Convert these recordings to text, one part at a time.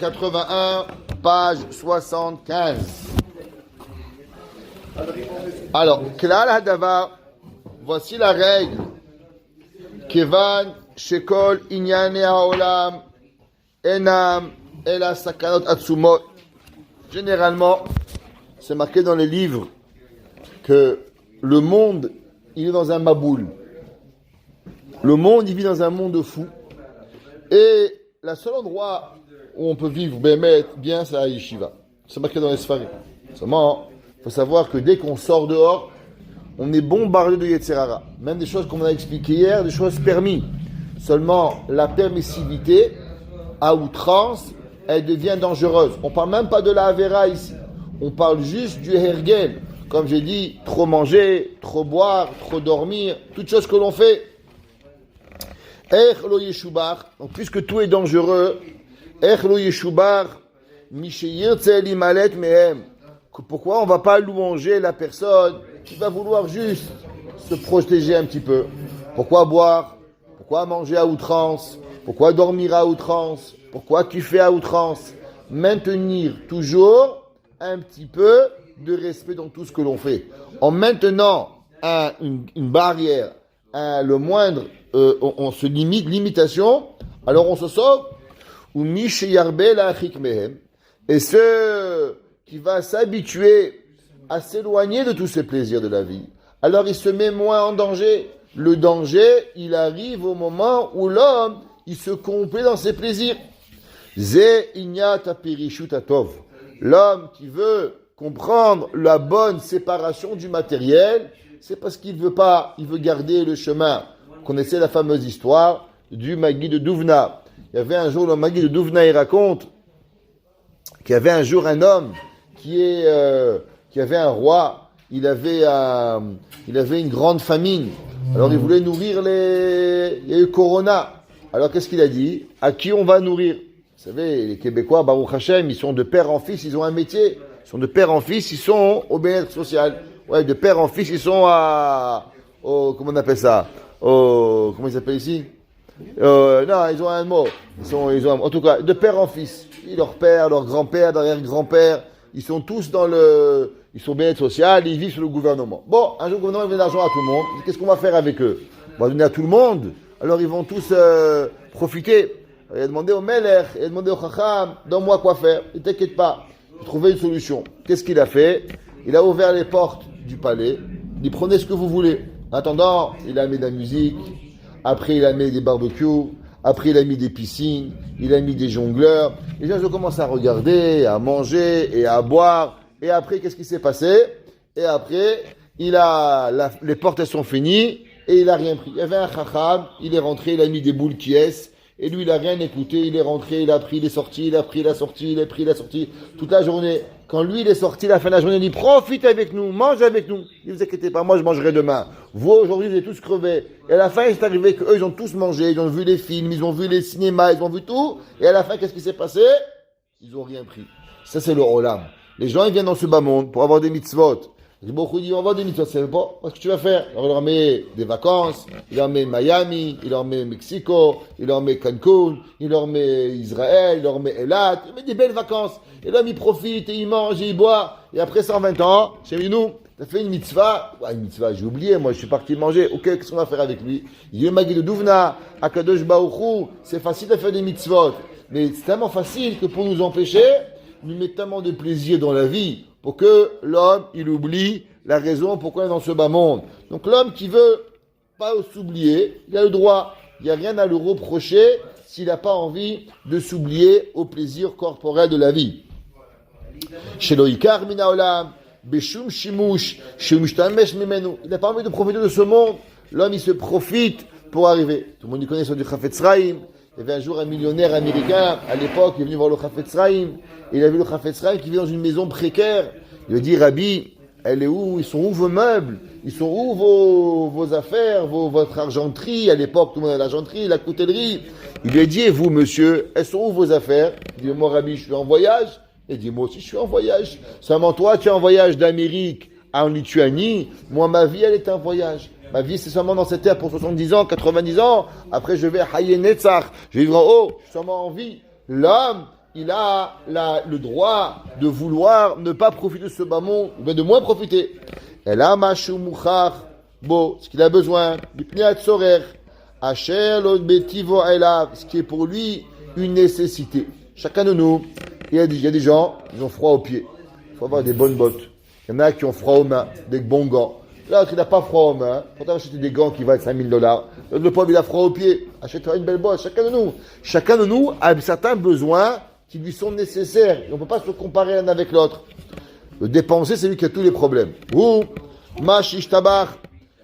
81, page 75. Alors, Klal Hadavar, voici la règle. Kevan Shekol Inyane Haolam Enam Ela Sakanot Atsumot. Généralement, c'est marqué dans les livres que le monde, il est dans un maboul. Le monde, il vit dans un monde fou. Et le seul endroit où on peut vivre bien, c'est la yeshiva. C'est marqué dans les Sfarim. Seulement, il faut savoir que dès qu'on sort dehors, on est bombardé de Yetzirara. Même des choses comme on a expliqué hier, des choses permises. Seulement, la permissivité, à outrance, elle devient dangereuse. On ne parle même pas de la Avera ici. On parle juste du Hergel. Comme j'ai dit, trop manger, trop boire, trop dormir, toutes choses que l'on fait. Lo Yeshubar, donc puisque tout est dangereux, Lo Yeshubar, Limalet Mehem. Pourquoi on ne va pas louanger la personne qui va vouloir juste se protéger un petit peu? Pourquoi boire? Pourquoi manger à outrance? Pourquoi dormir à outrance? Pourquoi kiffer à outrance? Maintenir toujours un petit peu de respect dans tout ce que l'on fait. En maintenant une barrière, le moindre, on se limite, limitation, alors on se sauve. Ou et ceux qui va s'habituer à s'éloigner de tous ces plaisirs de la vie, alors il se met moins en danger. Le danger, il arrive au moment où l'homme, il se complaît dans ses plaisirs. L'homme qui veut comprendre la bonne séparation du matériel, c'est parce qu'il veut pas, il veut garder le chemin. Vous connaissez la fameuse histoire du Magui de Douvna. Il y avait un jour, le Magui de Douvna, il raconte qu'il y avait un jour un homme qui avait un roi, il avait une grande famine. Alors il voulait nourrir il y a eu Corona. Alors qu'est-ce qu'il a dit? À qui on va nourrir? Vous savez, les Québécois, Baruch Hashem, ils sont de père en fils, ils ont un métier. Ils sont de père en fils, ils sont au bien-être social. Ouais, de père en fils, ils sont comment on appelle ça? Comment ils s'appellent ici? Non, ils ont un mot. En tout cas, de père en fils. Leur père, leur grand-père, derrière-grand-père, ils sont tous ils sont bien-être social, ils vivent sur le gouvernement. Bon, un jour, le gouvernement, il donne de l'argent à tout le monde. Qu'est-ce qu'on va faire avec eux? On va donner à tout le monde. Alors, ils vont tous profiter. Alors, il a demandé au Melech, il a demandé au Chacham, donne-moi quoi faire. Ne t'inquiète pas, j'ai trouvé une solution. Qu'est-ce qu'il a fait? Il a ouvert les portes du palais. Il dit, prenez ce que vous voulez. En attendant, il a mis de la musique. Après, il a mis des barbecues. Après, il a mis des piscines. Il a mis des jongleurs. Les gens ont commencé à regarder, à manger et à boire. Et après, qu'est-ce qui s'est passé? Et après, les portes, elles sont finies. Et il a rien pris. Il y avait un chacham. Il est rentré, il a mis des boules qui est. Et lui, il a rien écouté. Il est rentré, il a pris, il est sorti, il a pris, il a sorti, il a pris, il a sorti. Toute la journée. Quand lui, il est sorti, la fin de la journée, il dit, profite avec nous, mange avec nous. Ne vous inquiétez pas, moi, je mangerai demain. Vous, aujourd'hui, vous êtes tous crevés. Et à la fin, il s'est arrivé qu'eux, ils ont tous mangé, ils ont vu les films, ils ont vu les cinémas, ils ont vu tout. Et à la fin, qu'est-ce qui s'est passé? Ils ont rien pris. Ça, c'est le olam. Les gens, ils viennent dans ce bas monde pour avoir des mitzvot. Beaucoup disent, on va avoir des mitzvot. C'est pas ce que tu vas faire. Alors, il leur met des vacances, il leur met Miami, il leur met Mexico, il leur met Cancun, il leur met Israël, il leur met Elat, il met des belles vacances. Et l'homme, il profite, et il mange, et il boit. Et après 120 ans, chez nous, t'as fait une mitzvah. Ouais, une mitzvah, j'ai oublié, moi, je suis parti manger. Ok, qu'est-ce qu'on va faire avec lui? Il y a le Magui de Douvna, Akadosh Baruch Hu, c'est facile de faire des mitzvot. Mais c'est tellement facile que pour nous empêcher, nous mettons tellement de plaisir dans la vie pour que l'homme, il oublie la raison pourquoi il est dans ce bas monde. Donc l'homme qui veut pas s'oublier, il a le droit. Il n'y a rien à le reprocher s'il n'a pas envie de s'oublier au plaisir corporel de la vie. Sheloikar mina olam, beshum shimush, shemishtamesh mimenu. Il n'a pas envie de profiter de ce monde. L'homme, il se profite pour arriver. Tout le monde y connaît sur du Chafetz Chaim. Il y avait un jour un millionnaire américain, à l'époque, il est venu voir le Chafetz Chaim. Il a vu le Chafetz Chaim qui vit dans une maison précaire. Il lui a dit, Rabbi, elle est où? Ils sont où vos meubles? Ils sont où vos affaires, votre argenterie? À l'époque, tout le monde a l'argenterie, la coutellerie. Il lui a dit, et vous, monsieur, elles sont où vos affaires? Il dit, moi, Rabbi, je suis en voyage. Il dit, moi aussi, je suis en voyage. Seulement toi, tu es en voyage d'Amérique en Lituanie. Moi, ma vie, elle est en voyage. Ma vie, c'est seulement dans cette terre pour 70 ans, 90 ans. Après, je vais à Haye Netzach. Je vais vivre en haut. Je suis seulement en vie. L'homme il a le droit de vouloir ne pas profiter de ce bas monde, ou bien de moins profiter. Elle a machou mouchar, bon, ce qu'il a besoin, du pniat sorer, asher l'od betivo elav, ce qui est pour lui une nécessité. Chacun de nous, il y a des gens, ils ont froid aux pieds. Il faut avoir des bonnes bottes. Il y en a qui ont froid aux mains, des bons gants. L'autre, il n'a pas froid aux mains. Pourtant, acheter des gants qui valent $5,000. L'autre, le pauvre, il a froid aux pieds. Achète-toi une belle botte. Chacun de nous a certains besoins qui lui sont nécessaires. Et on ne peut pas se comparer l'un avec l'autre. Le dépenser, c'est lui qui a tous les problèmes. Ou, Mashish Tabach,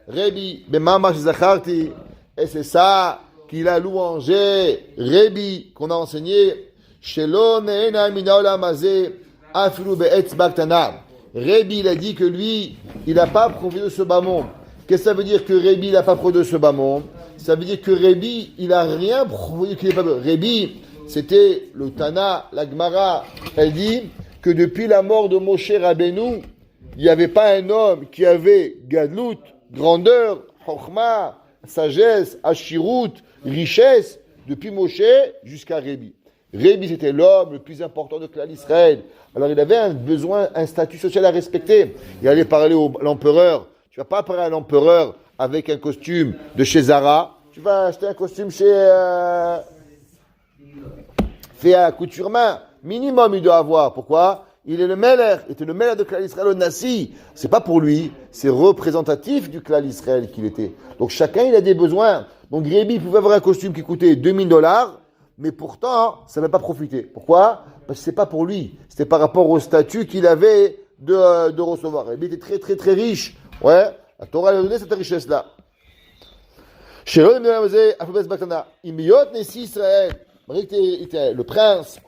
Rebi, Bemamash Zacharti. Et c'est ça qu'il a louangé, Rebi, qu'on a enseigné. Shelo Neena Mina Olamazé, Afilu Be'etz Baktana. Rebi, il a dit que lui, il n'a pas profité de ce bas monde. Qu'est-ce que ça veut dire que Rebi, il n'a pas profité de ce bas monde? Ça veut dire que Rebi, il n'a rien profité qu'il n'est pas. Rebi, c'était le Tana, la Gemara. Elle dit que depuis la mort de Moshe Rabbeinu, il n'y avait pas un homme qui avait Gadlut, grandeur, Chokhma, sagesse, Ashirut, richesse, depuis Moshe jusqu'à Rebi. Rebi, c'était l'homme le plus important de Klal Israël. Alors, il avait un besoin, un statut social à respecter. Il allait parler à l'empereur. Tu vas pas parler à l'empereur avec un costume de chez Zara. Tu vas acheter un costume chez fait à couture main. Minimum, il doit avoir. Pourquoi? Il est le Meller. Il était le Meller de Klal Israël, le Nassi. C'est pas pour lui. C'est représentatif du Klal Israël qu'il était. Donc, chacun, il a des besoins. Donc, Rebi pouvait avoir un costume qui coûtait $2,000. Mais pourtant, ça n'a pas profité. Pourquoi? Parce que c'est pas pour lui. C'était par rapport au statut qu'il avait de recevoir. Il était très, très, très riche. Ouais. La Torah lui a donné cette richesse-là. Imiot Nessi Israël. Il était le prince.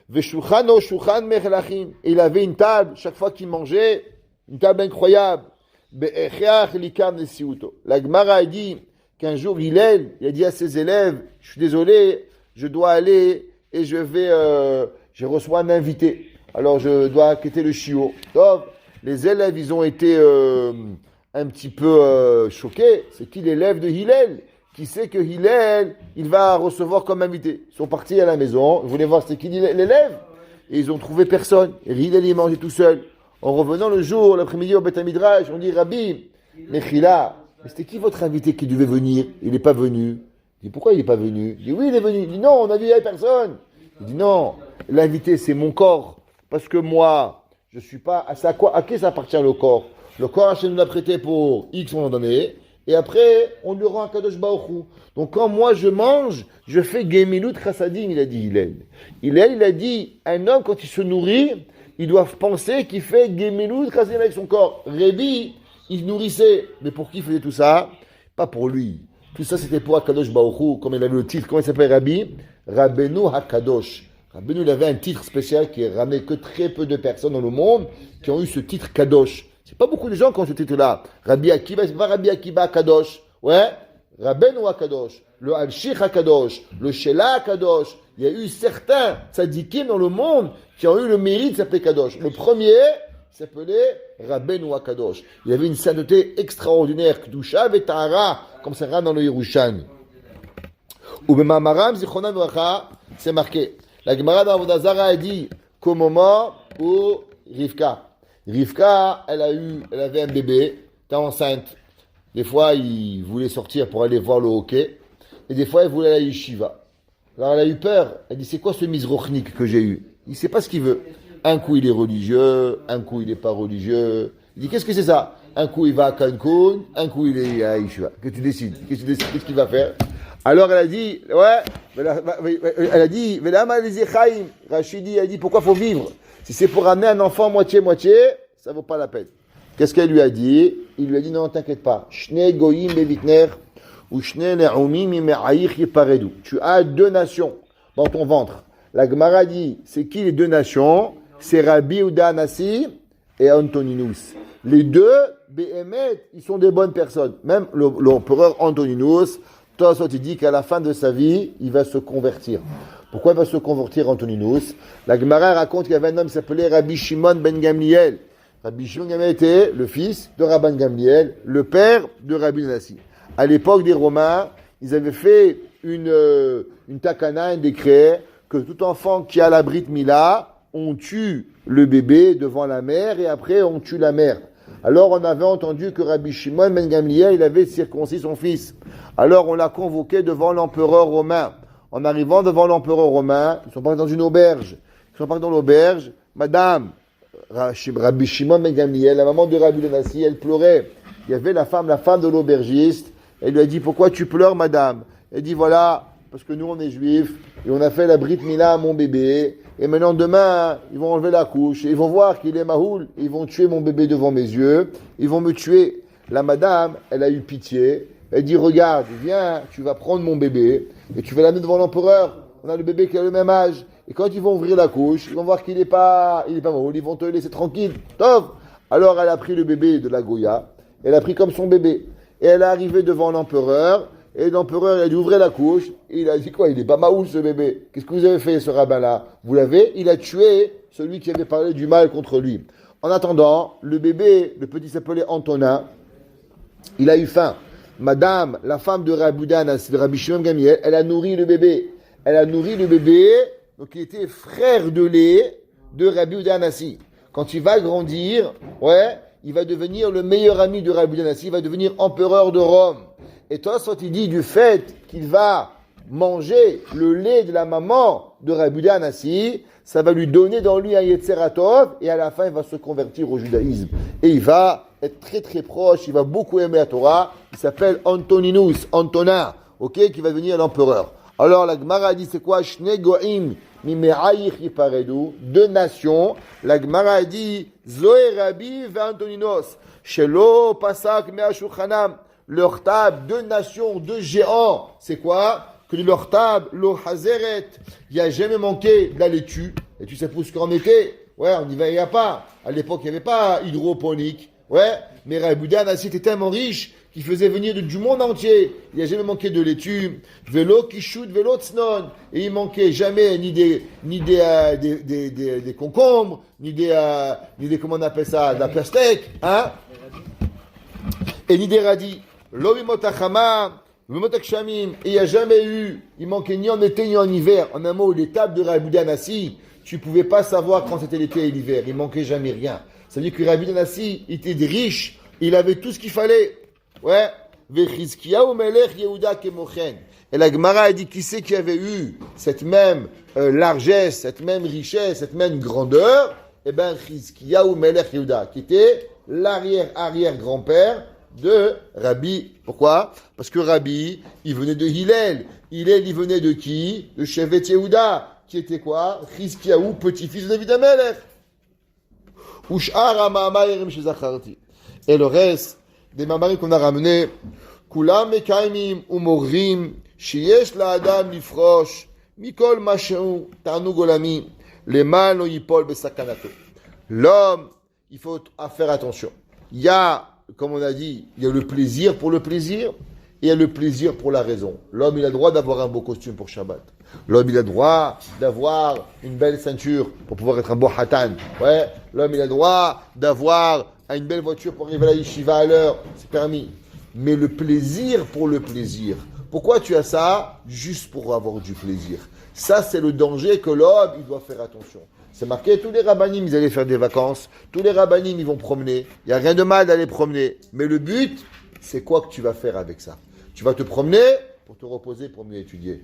Veshuchano Shuchan Mechelachim. Et il avait une table, chaque fois qu'il mangeait, une table incroyable. Be'echeach Likam Nesiuto. La Gemara a dit qu'un jour, il a dit à ses élèves, je suis désolé, je dois aller et je reçois un invité. Alors je dois quitter le chiot. Donc, les élèves, ils ont été un petit peu choqués. C'est qui l'élève de Hillel? Qui sait que Hillel, il va recevoir comme invité? Ils sont partis à la maison, ils voulaient voir c'était qui l'élève. Et ils ont trouvé personne. Et Hillel, il mangeait tout seul. En revenant le jour, l'après-midi au Beth Midrash, on dit, Rabbi, Mechila, c'était qui votre invité qui devait venir? Il n'est pas venu. Il dit, pourquoi il n'est pas venu? Il dit, oui, il est venu. Il dit, non, on a dit, il n'y avait personne. Il dit, non, l'invité, c'est mon corps. Parce que moi, je ne suis pas... À qui ça appartient le corps? Le corps, Hachem nous l'a prêté pour X moment donné. Et après, on lui rend un Kadosh Baruch Hu. Donc, quand moi, je mange, je fais Gemilut Chassadim, il a dit Hillel. Hillel, il a dit, un homme, quand il se nourrit, il doit penser qu'il fait Gemilut Chassadim avec son corps. Rebi, il nourrissait. Mais pour qui il faisait tout ça? Pas pour lui. Tout ça, c'était pour Akadosh Baruch Hu, comme il avait le titre. Comment il s'appelle, Rabbi? Rabbeinu HaKadosh. Rabbeinu, il avait un titre spécial qui est ramené que très peu de personnes dans le monde qui ont eu ce titre Kadosh. C'est pas beaucoup de gens qui ont ce titre-là. Rabbi Akiva, c'est pas Rabbi Akiva Kadosh. Ouais. Rabbeinu HaKadosh. Le Al-Shich HaKadosh. Le Shela HaKadosh. Il y a eu certains tzadikim dans le monde qui ont eu le mérite de s'appeler Kadosh. Le premier s'appelait Rabbeinu HaKadosh. Il avait une sainteté extraordinaire. Kedusha Vetahara, comme ça rentre dans le Yerushalmi. Ou Bemamaram Zichronam Bracha, c'est marqué. La Gemara d'Avodah Zarah a dit qu'au moment où Rivka, elle avait un bébé, était enceinte. Des fois, il voulait sortir pour aller voir le hockey, et des fois, il voulait aller à Yeshiva. Alors, elle a eu peur. Elle dit, c'est quoi ce mizrochnik que j'ai eu? Il ne sait pas ce qu'il veut. Un coup, il est religieux, un coup, il n'est pas religieux. Il dit, qu'est-ce que c'est ça? Un coup, il va à Cancun, un coup, il est à Yeshiva. Que tu décides. Qu'est-ce qu'il va faire? Alors, elle a dit, Rachidi a dit, pourquoi faut vivre? Si c'est pour amener un enfant moitié-moitié, ça vaut pas la peine. Qu'est-ce qu'elle lui a dit? Il lui a dit, non, t'inquiète pas. Shne goyim bevitner, ou shne ne'umim ime'aïch yiparedu. Tu as deux nations dans ton ventre. La Gemara dit, c'est qui les deux nations? C'est Rabbi Yehuda Hanassi et Antoninus. Les deux, Behemet, ils sont des bonnes personnes. Même l'empereur Antoninus, Tosot, il dit qu'à la fin de sa vie, il va se convertir. Pourquoi il va se convertir Antoninus? La Gemara raconte qu'il y avait un homme qui s'appelait Rabbi Shimon ben Gamliel. Rabbi Shimon ben Gamliel était le fils de Rabban Gamliel, le père de Rabbi Hanassi. À l'époque des Romains, ils avaient fait une takana, un décret, que tout enfant qui a la Brit Mila, on tue le bébé devant la mère et après on tue la mère. Alors on avait entendu que Rabbi Shimon ben Gamliel, il avait circoncis son fils. Alors on l'a convoqué devant l'empereur romain. En arrivant devant l'empereur romain, ils sont pas dans une auberge. Ils sont pas dans l'auberge. Madame, Rabbi Shimon ben Gamliel, la maman de Rabbi Lenassi, elle pleurait. Il y avait la femme de l'aubergiste. Elle lui a dit, pourquoi tu pleures, madame? Elle dit, voilà, parce que nous on est juifs et on a fait la Brit Mila à mon bébé. Et maintenant, demain, ils vont enlever la couche, et ils vont voir qu'il est mahoul, et ils vont tuer mon bébé devant mes yeux, ils vont me tuer. La madame, elle a eu pitié, elle dit, regarde, viens, tu vas prendre mon bébé, et tu vas l'amener devant l'empereur. On a le bébé qui a le même âge. Et quand ils vont ouvrir la couche, ils vont voir qu'il n'est pas mahoul, ils vont te laisser tranquille. Tov. Alors, elle a pris le bébé de la Goya, elle a pris comme son bébé, et elle est arrivée devant l'empereur. Et l'empereur, il a dit, ouvrez la couche. Et il a dit quoi? Il est pas maoul, ce bébé. Qu'est-ce que vous avez fait, ce rabbin-là? Vous l'avez? Il a tué celui qui avait parlé du mal contre lui. En attendant, le bébé, le petit s'appelait Antonin, il a eu faim. Madame, la femme de Rabbi Shimon Gamliel, elle a nourri le bébé. Elle a nourri le bébé, donc il était frère de lait de Rabbi Udanassi. Quand il va grandir, il va devenir le meilleur ami de Rabbi Udanassi, il va devenir empereur de Rome. Et toi, soit il dit du fait qu'il va manger le lait de la maman de Rabbi Udanassi, ça va lui donner dans lui un Yetzeratov, et à la fin, il va se convertir au judaïsme. Et il va être très très proche, il va beaucoup aimer la Torah. Il s'appelle Antoninus, Antonin, qui va devenir l'empereur. Alors la Gemara dit, c'est quoi? Shne go'im mime'ayich yiparedu, deux nations. La Gemara dit, Zoé Rabbi ve Antoninos, shelo pasak me'ashulchanam. Leur table, deux nations, deux géants, c'est quoi? Que leur table, l'eau hazeret, il n'y a jamais manqué de la laitue. Et tu sais pour ce qu'on était? On n'y va pas. À l'époque, il n'y avait pas hydroponique. Mais Rabbi Udanassi était tellement riche qu'il faisait venir du monde entier. Il n'y a jamais manqué de laitue. Vélo qui shoot, vélo tsnon. Et il manquait jamais ni des concombres, ni des, comment on appelle ça, de la pastèque, et ni des radis. Et il n'y a jamais eu, il manquait ni en été ni en hiver. En un mot, les tables de Rabbi Udanassi, tu ne pouvais pas savoir quand c'était l'été et l'hiver. Il manquait jamais rien. Ça veut dire que Rabbi Udanassi était riche, il avait tout ce qu'il fallait. Et la Gemara a dit, qui c'est qui avait eu cette même largesse, cette même richesse, cette même grandeur? Eh bien, Chizkiyahu Melech Yehuda, qui était l'arrière-arrière-grand-père de Rabbi. Pourquoi? Parce que Rabbi, il venait de Hillel. Hillel, il venait de qui? De Shevet Yehuda, qui était quoi? Chizkiyahu, petit-fils de David HaMelech. Et le reste des mamarim qu'on a ramenés, Kulam mekaimim umorim, sheyesh la adam lifrosh, mikol masheu tarnug olami, les mal no yipol besakanato. L'homme, il faut faire attention. Il y a, comme on a dit, il y a le plaisir pour le plaisir, et il y a le plaisir pour la raison. L'homme, il a le droit d'avoir un beau costume pour Shabbat. L'homme, il a le droit d'avoir une belle ceinture pour pouvoir être un beau hatan. L'homme, il a le droit d'avoir une belle voiture pour arriver à la yeshiva à l'heure. C'est permis. Mais le plaisir pour le plaisir. Pourquoi tu as ça? Juste pour avoir du plaisir. Ça, c'est le danger que l'homme, il doit faire attention. C'est marqué, tous les rabbanim, ils allaient faire des vacances. Tous les rabbanim, ils vont promener. Il n'y a rien de mal d'aller promener. Mais le but, c'est quoi que tu vas faire avec ça? Tu vas te promener pour te reposer, pour mieux étudier.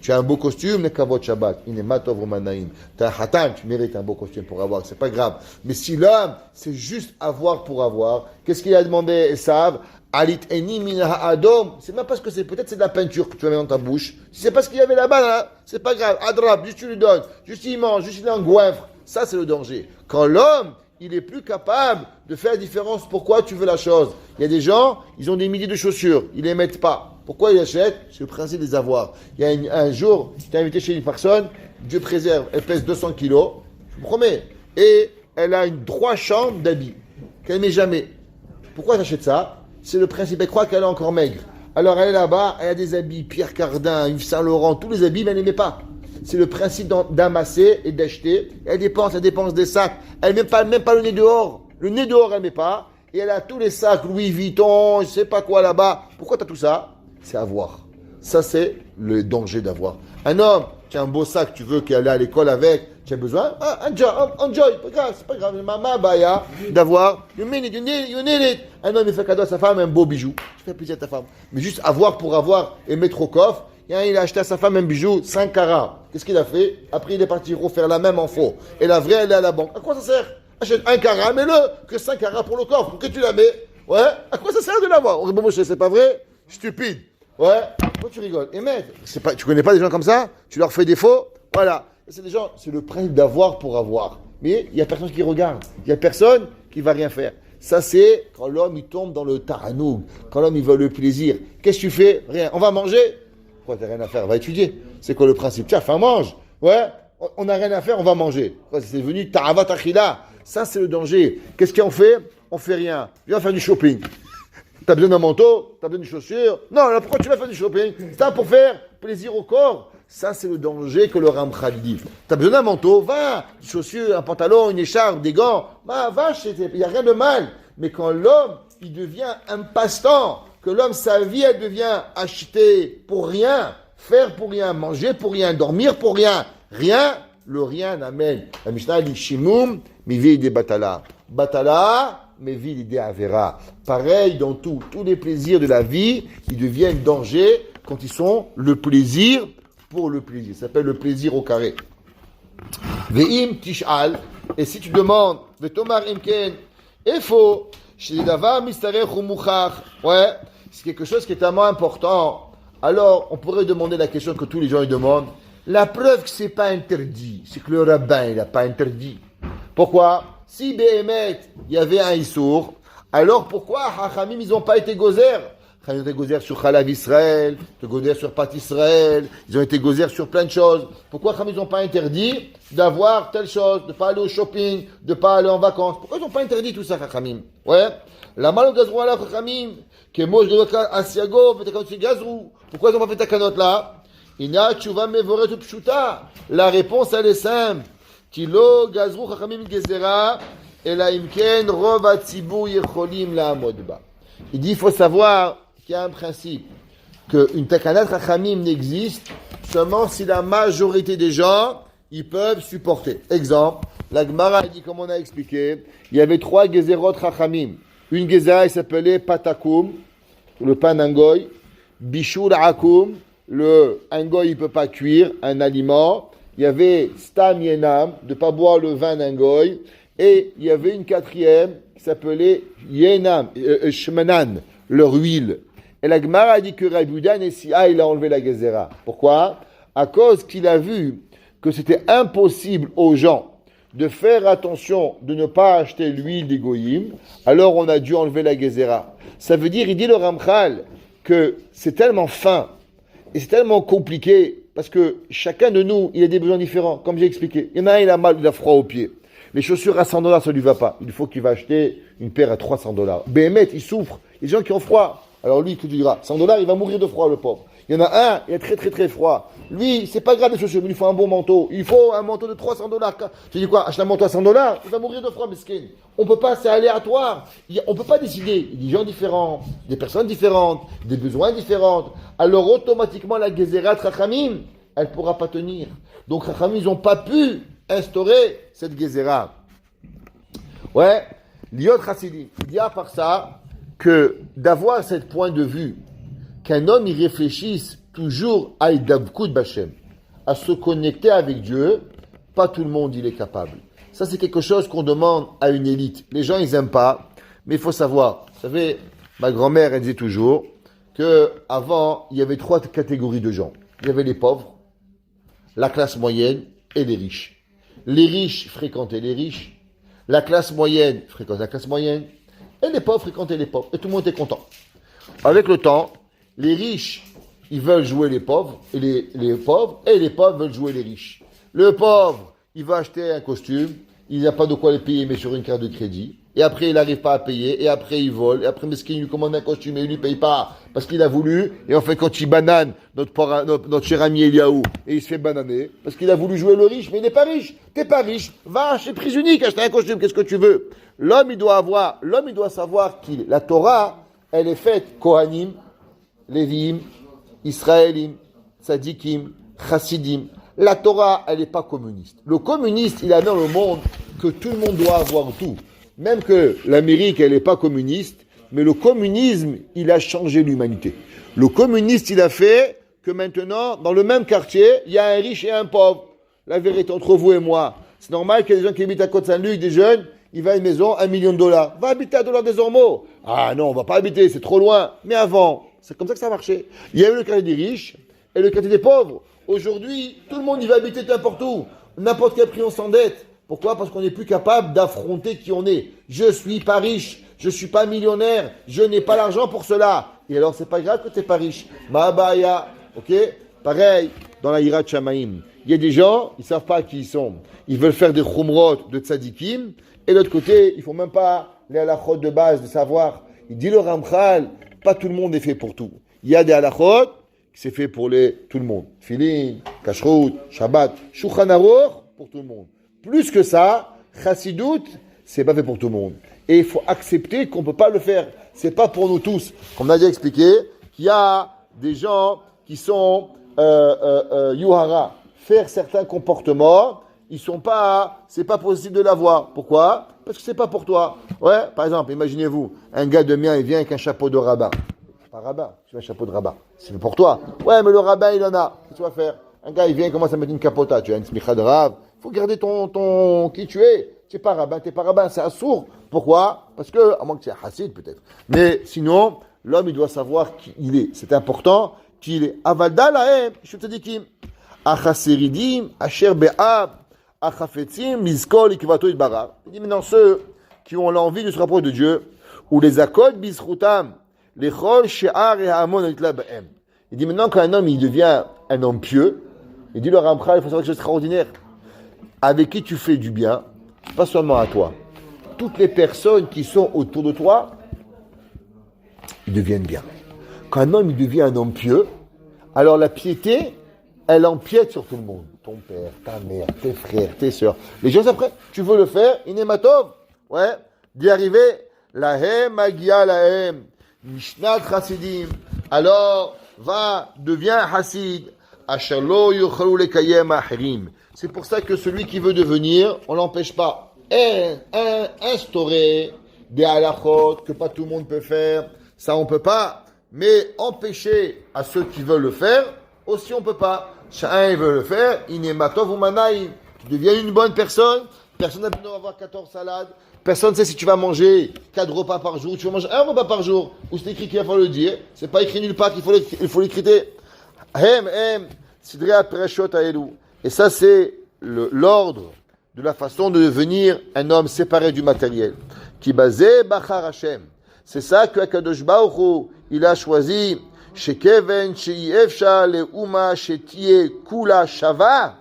Tu as un beau costume, nekavot Shabbat. Tu as un hatan, tu mérites un beau costume pour avoir, c'est pas grave. Mais si l'homme, c'est juste avoir pour avoir, qu'est-ce qu'il a demandé, Esav? Alit eni min ha'adom. C'est même parce que peut-être c'est de la peinture que tu vas mettre dans ta bouche. Si c'est pas ce qu'il y avait là-bas, là, c'est pas grave. Adrab, juste tu lui donnes, juste il mange, juste il est en goinfre. Ça, c'est le danger. Quand l'homme, il est plus capable de faire la différence. Pourquoi tu veux la chose? Il y a des gens, ils ont des milliers de chaussures, ils les mettent pas. Pourquoi ils achètent? C'est le principe des avoirs. Il y a un jour, j'étais invité chez une personne, Dieu préserve, elle pèse 200 kilos, je vous promets, et elle a 3 chambres d'habits qu'elle ne met jamais. Pourquoi elle achète ça? C'est le principe, elle croit qu'elle est encore maigre. Alors elle est là-bas, elle a des habits, Pierre Cardin, Yves Saint Laurent, tous les habits, mais elle ne les met pas. C'est le principe d'amasser et d'acheter. Elle dépense des sacs. Elle ne met même pas le nez dehors. Le nez dehors, elle ne met pas. Et elle a tous les sacs Louis Vuitton, je ne sais pas quoi là-bas. Pourquoi tu as tout ça? C'est avoir. Ça, c'est le danger d'avoir. Un homme, tu as un beau sac, tu veux qu'elle aille à l'école avec, tu as besoin, enjoy, c'est pas grave, maman, baya, d'avoir, you need it. Un homme, il fait cadeau à sa femme, un beau bijou, tu fais plaisir à ta femme. Mais juste avoir pour avoir et mettre au coffre, il a acheté à sa femme un bijou, 5 carats. Qu'est-ce qu'il a fait? Après, il est parti refaire la même en faux. Et la vraie, elle est à la banque. À quoi ça sert? Achète 1 carat, mets-le, que 5 carats pour le coffre. Pourquoi tu la mets? Ouais, à quoi ça sert de l'avoir? Oh, bon, c'est pas vrai? Stupide. Ouais, pourquoi tu rigoles? Et mec, tu connais pas des gens comme ça? Tu leur fais des faux? Voilà. C'est des gens, c'est le principe d'avoir pour avoir. Mais il n'y a personne qui regarde. Il n'y a personne qui va rien faire. Ça, c'est quand l'homme, il tombe dans le taranoug. Quand l'homme, il veut le plaisir. Qu'est-ce que tu fais? Rien. On va manger? Pourquoi t'as rien à faire? Va étudier. C'est quoi le principe? Tiens, enfin, mange. Ouais, on n'a rien à faire, on va manger. C'est devenu ta'avat achila. Ça, c'est le danger. Qu'est-ce qu'on fait? On fait rien. Viens faire du shopping. T'as besoin d'un manteau? T'as besoin de chaussures? Non, là, pourquoi tu vas faire du shopping? C'est ça pour faire plaisir au corps. Ça, c'est le danger que le Ramchal dit. T'as besoin d'un manteau? Va. Des chaussures, un pantalon, une écharpe, des gants. Va, il n'y a rien de mal. Mais quand l'homme, il devient un passe-temps, que l'homme, sa vie, elle devient acheter pour rien, faire pour rien, manger pour rien, dormir pour rien, rien, le rien n'amène. La Mishnah dit Shimum, mivi de batala. Batala, mivi de avera. Pareil dans tout. Tous les plaisirs de la vie, ils deviennent danger quand ils sont le plaisir pour le plaisir. Ça s'appelle le plaisir au carré. Ve'im tish'al. Et si tu demandes, ve'tomar imken, efo, shedava mistarech ou muchach. Ouais, c'est quelque chose qui est tellement important. Alors, on pourrait demander la question que tous les gens ils demandent. La preuve que c'est pas interdit, c'est que le rabbin, il n'a pas interdit. Pourquoi? Si Béhémet, il y avait un Issour, alors pourquoi Hachamim, ils n'ont pas été gozer? Ils ont été gozer sur Chalav Israël, ils ont été gozer sur Pat Israël, ils ont été gozer sur plein de choses. Pourquoi Hachamim, ils n'ont pas interdit d'avoir telle chose, de ne pas aller au shopping, de ne pas aller en vacances? Pourquoi ils n'ont pas interdit tout ça, Hachamim? Ouais. La mal gazrou ala Hachamim, que moi je dois asiago, fait gazrou. Pourquoi ils n'ont pas fait ta canote là? Ina tchouva mevoret ou pshuta. La réponse, elle est simple. Kilo gazrou chachamim gezera ela imken rov hatzibur yecholim la'amod ba. Il dit, il faut savoir qu'il y a un principe, qu'une takanat chachamim n'existe seulement si la majorité des gens, ils peuvent supporter. Exemple, la Gemara dit, comme on a expliqué, il y avait 3 gezerot chachamim. Une gezera, elle s'appelait patakum, le pain d'angoy, bishul akum, le angoy, il ne peut pas cuire un aliment. Il y avait stam yenam, de ne pas boire le vin d'angoy. Et il y avait une 4e qui s'appelait yenam, shmanan, leur huile. Et la Gemara a dit que Rabbi Yehuda Nessia, il a enlevé la gezera. Pourquoi? À cause qu'il a vu que c'était impossible aux gens de faire attention de ne pas acheter l'huile des goyim, alors on a dû enlever la gezera. Ça veut dire, il dit le Ramchal, que c'est tellement fin, et c'est tellement compliqué, parce que chacun de nous, il a des besoins différents, comme j'ai expliqué. Il y en a un, il a mal, il a froid aux pieds. Les chaussures à $100, ça ne lui va pas. Il faut qu'il va acheter une paire à $300. Béhémet, il souffre. Il y a des gens qui ont froid. Alors lui, tu diras, $100, il va mourir de froid, le pauvre. Il y en a un, il a très très très froid. Lui, c'est pas grave les chaussures, mais il faut un bon manteau. Il faut un manteau de $300. Tu dis quoi? Achète un manteau à $100, il va mourir de froid, mesquin. On peut pas, c'est aléatoire. On peut pas décider. Il y a des gens différents, des personnes différentes, des besoins différents. Alors automatiquement, la gezérat Chachamim, elle pourra pas tenir. Donc Chachamim, ils ont pas pu instaurer cette gezéra. Ouais, Liot Chassidim. Il dit à part ça, que d'avoir ce point de vue, qu'un homme y réfléchisse toujours à Idavkud Bachem, à se connecter avec Dieu, pas tout le monde il est capable. Ça c'est quelque chose qu'on demande à une élite. Les gens ils aiment pas, mais il faut savoir. Vous savez, ma grand-mère elle disait toujours que avant il y avait 3 catégories de gens. Il y avait les pauvres, la classe moyenne et les riches. Les riches fréquentaient les riches, la classe moyenne fréquentait la classe moyenne, et les pauvres fréquentaient les pauvres. Et tout le monde était content. Avec le temps, les riches, ils veulent jouer les pauvres, et les pauvres veulent jouer les riches. Le pauvre, il va acheter un costume, il n'a pas de quoi les payer, mais sur une carte de crédit. Et après, il n'arrive pas à payer, et après, il vole. Et après, Meskin, il lui commande un costume, et il ne lui paye pas, parce qu'il a voulu. Et en fait, quand il banane notre cher ami Eliaou, et il se fait bananer, parce qu'il a voulu jouer le riche, mais il n'est pas riche. T'es pas riche. Va chez Prix Unique, acheter un costume, qu'est-ce que tu veux? L'homme, il doit savoir qu'il, la Torah, elle est faite Kohanim, Léviim, Israélim, Tzadikim, Chassidim. La Torah, elle n'est pas communiste. Le communiste, il a dans le monde que tout le monde doit avoir tout. Même que l'Amérique, elle n'est pas communiste, mais le communisme, il a changé l'humanité. Le communiste, il a fait que maintenant, dans le même quartier, il y a un riche et un pauvre. La vérité entre vous et moi. C'est normal qu'il y ait des gens qui habitent à Côte-Saint-Luc, des jeunes, il va à une maison, $1 million. Va habiter à Dollars des Ormeaux. Ah non, on va pas habiter, c'est trop loin. Mais avant, c'est comme ça que ça marchait. Il y avait le quartier des riches et le quartier des pauvres. Aujourd'hui, tout le monde y va habiter n'importe où. N'importe quel prix, on s'endette. Pourquoi? Parce qu'on n'est plus capable d'affronter qui on est. Je suis pas riche, je suis pas millionnaire, je n'ai pas l'argent pour cela. Et alors, c'est pas grave que tu n'es pas riche. Ma'abaya, ok? Pareil, dans la Hirat Shamaim. Il y a des gens, ils ne savent pas qui ils sont. Ils veulent faire des chumrot de tzadikim. Et de l'autre côté, ils ne font même pas les halachot de base, de savoir. Il dit le Ramchal, pas tout le monde est fait pour tout. Il y a des halachot qui c'est fait pour tout le monde. Filin, Kashrut, Shabbat, Shulchan Aruch, pour tout le monde. Plus que ça, Chassidut, c'est pas fait pour tout le monde. Et il faut accepter qu'on ne peut pas le faire. C'est pas pour nous tous. Comme on a déjà expliqué, qu'il y a des gens qui sont Yuhara, faire certains comportements, c'est pas possible de l'avoir. Pourquoi? Parce que c'est pas pour toi. Ouais, par exemple, imaginez-vous, un gars de mien, il vient avec un chapeau de rabbin. Pas rabbin, tu veux un chapeau de rabbin. C'est pour toi. Ouais, mais le rabbin, il en a. Qu'est-ce que tu vas faire? Un gars, il vient, il commence à mettre une capota. Tu as une smicha de rave. Il faut garder qui tu es. Tu n'es pas rabbin, c'est un sourd. Pourquoi? Parce que, à moins que tu es hassid, peut-être. Mais sinon, l'homme, il doit savoir qui il est. C'est important qu'il est. Avalda lahem, shutadikim. Achaseridim, asher be'ab, achafetzim, mizkol, ikvato itbarar. Il dit maintenant ceux qui ont l'envie de se rapprocher de Dieu, ou les akod bizrutam, les chol she'ar et ha'amon itla ba'em. Il dit maintenant qu'un homme, il devient un homme pieux, il dit le Ramchal, il faut savoir quelque chose d'extraordinaire. Avec qui tu fais du bien, pas seulement à toi. Toutes les personnes qui sont autour de toi, ils deviennent bien. Quand un homme, il devient un homme pieux, alors la piété, elle empiète sur tout le monde. Ton père, ta mère, tes frères, tes sœurs. Les gens après, tu veux le faire, inématov. Ouais, d'y arriver. Lahem, agia lahem. Mishnat chassidim. Alors, deviens hassid. Ashalo yuchru lekayem ahirim. C'est pour ça que celui qui veut devenir, on l'empêche pas. Instaurer des halachot que pas tout le monde peut faire, ça on peut pas. Mais empêcher à ceux qui veulent le faire, aussi on peut pas. Chacun veut le faire, inématov ou manaïm. Tu deviens une bonne personne, personne n'a besoin d'avoir 14 salades, personne ne sait si tu vas manger 4 repas par jour, tu vas manger 1 repas par jour, ou c'est écrit qu'il va falloir le dire, c'est pas écrit nulle part qu'il faut l'écrire. Sidrei Pereshot Aelu. Et ça, c'est l'ordre de la façon de devenir un homme séparé du matériel. Qui basé Bachar Hashem. C'est ça que Akadosh Baruch Hu, il a choisi. Shekeven, Sheifsha, Leuma, Shetie, Kula, Shava,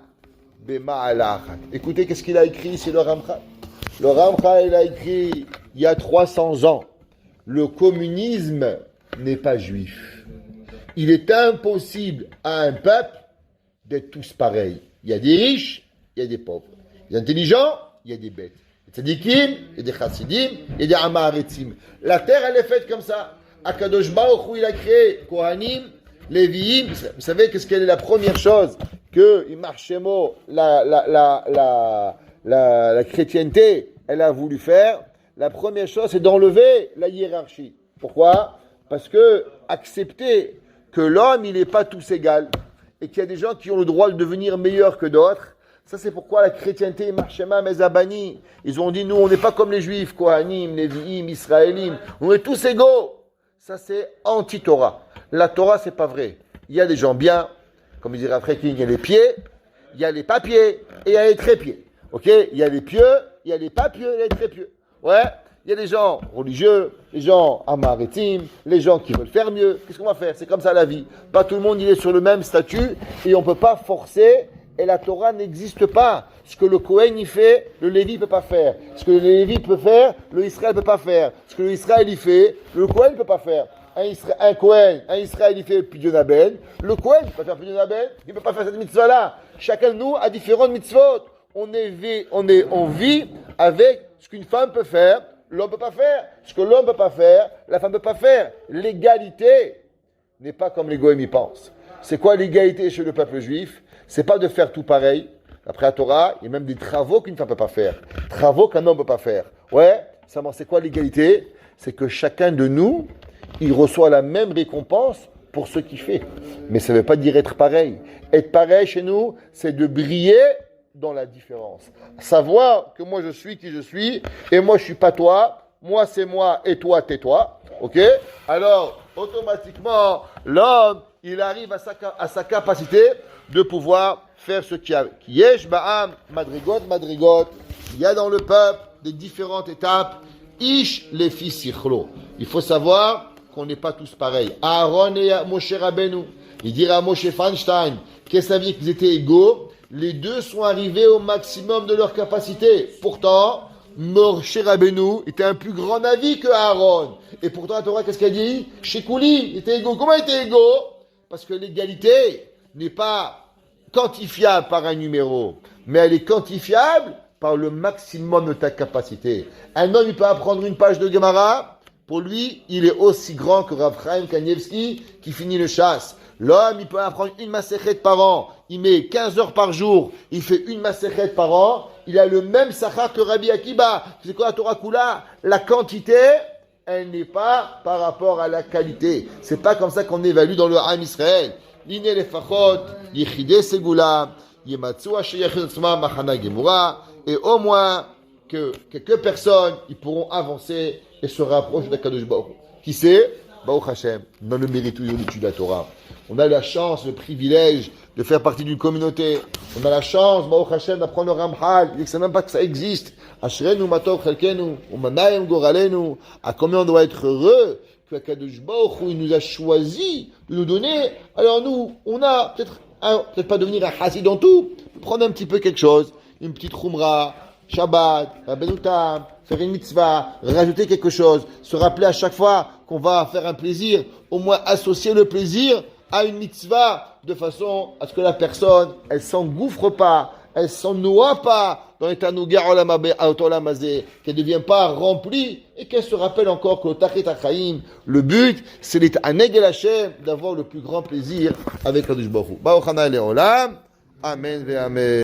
Bema'alachat. Écoutez, qu'est-ce qu'il a écrit, c'est le Ramchal. Le Ramchal, il a écrit, il y a 300 ans, le communisme n'est pas juif. Il est impossible à un peuple d'être tous pareils. Il y a des riches, il y a des pauvres. Il y a des intelligents, il y a des bêtes. Il y a des tzadikim, il y a des chassidim, il y a des amaretzim. La terre, elle est faite comme ça. Akadosh Baruch Hu, il a créé Kohanim, Lévi'im. Vous savez quelle est la première chose que Imarchemo, la chrétienté, elle a voulu faire? La première chose, c'est d'enlever la hiérarchie. Pourquoi? Parce que accepter que l'homme, il n'est pas tous égal et qu'il y a des gens qui ont le droit de devenir meilleurs que d'autres. Ça, c'est pourquoi la chrétienté, Marchema, Mezabani, ils ont dit, nous, on n'est pas comme les juifs, Kohanim, Lévi'im, Israélim, on est tous égaux. Ça, c'est anti-Torah. La Torah, c'est pas vrai. Il y a des gens bien, comme il dirait après King, il y a les pieds, il y a les papiers et il y a les trépieds. Ok? Il y a les pieux, il y a les papieux et les trépieux. Ouais? Il y a des gens religieux, les gens amaretim, les gens qui veulent faire mieux. Qu'est-ce qu'on va faire? C'est comme ça la vie. Pas tout le monde il est sur le même statut et on ne peut pas forcer. Et la Torah n'existe pas. Ce que le Kohen y fait, le Lévi ne peut pas faire. Ce que le Lévi peut faire, le Israël ne peut pas faire. Ce que le Israël y fait, le Kohen ne peut pas faire. Un Kohen, un Israël y fait Pidyon Aben. Le Kohen ne peut pas faire Pidyon Aben. Il ne peut pas faire cette mitzvah-là. Chacun de nous a différentes mitzvot. On vit avec ce qu'une femme peut faire, l'homme ne peut pas faire. Ce que l'homme ne peut pas faire, la femme ne peut pas faire. L'égalité n'est pas comme les goïms y pensent. C'est quoi l'égalité chez le peuple juif? c'est pas de faire tout pareil. Après la Torah, il y a même des travaux qu'une femme ne peut pas faire. Travaux qu'un homme ne peut pas faire. Ouais, c'est quoi l'égalité? C'est que chacun de nous, il reçoit la même récompense pour ce qu'il fait. Mais ça ne veut pas dire être pareil. Être pareil chez nous, c'est de briller dans la différence. Savoir que moi je suis qui je suis, et moi je suis pas toi, moi c'est moi, et toi t'es toi. Ok? Alors, automatiquement, l'homme, il arrive à sa capacité de pouvoir faire ce qu'il y a. Yesh ba'am, madrigot. Il y a dans le peuple des différentes étapes. Ish les fils sichlo. Il faut savoir qu'on n'est pas tous pareils. Aaron et Moshe Rabbeinu. Il dira à Moshe Feinstein, qu'est-ce que ça veut dire qu'ils étaient égaux? Les deux sont arrivés au maximum de leur capacité. Pourtant, Moshe Rabbeinu était un plus grand avis que Aaron. Et pourtant, la Torah, qu'est-ce qu'elle dit? Shekouli, ils étaient égaux. Comment ils étaient égaux? Parce que l'égalité n'est pas quantifiable par un numéro, mais elle est quantifiable par le maximum de ta capacité. Un homme, il peut apprendre une page de Gemara. Pour lui, il est aussi grand que Rav Chaim Kanievski qui finit le chasse. L'homme, il peut apprendre une masechet par an. Il met 15 heures par jour. Il fait une masechet par an. Il a le même sachar que Rabbi Akiba. C'est quoi la Torah Kula? La quantité, elle n'est pas par rapport à la qualité. C'est pas comme ça qu'on évalue dans le Ham Israël. L'iné lefachot, yichide segula, yematsu asheyachid atzma machana gemura. Et au moins que quelques personnes, ils pourront avancer et se rapprocher d'Akadosh Baruch Hu. Qui c'est? Baruch Hashem, dans le mérite où on étudie la Torah. On a la chance, le privilège de faire partie d'une communauté. On a la chance, Baruch Hashem, d'apprendre le Ramchal. Il dit que c'est même pas que ça existe. Ashrenu matov chelkenu, umanayim goralenu. À combien on doit être heureux que Akadosh Baruch Hu, il nous a choisi de nous donner. Alors nous, on a peut-être pas devenir un chassid dans tout, prendre un petit peu quelque chose, une petite khumra, Shabbat, Rabbenutam, faire une mitzvah, rajouter quelque chose, se rappeler à chaque fois qu'on va faire un plaisir, au moins associer le plaisir à une mitzvah, de façon à ce que la personne, elle s'engouffre pas, elle s'en noie pas dans les tanougar olamazé, qu'elle ne devient pas remplie, et qu'elle se rappelle encore que le tachet achaim, le but, c'est l'Aneg el Hashem, d'avoir le plus grand plaisir avec Kadosh Baruch Hu. Baruch Hana Leolam, Amen ve Amen.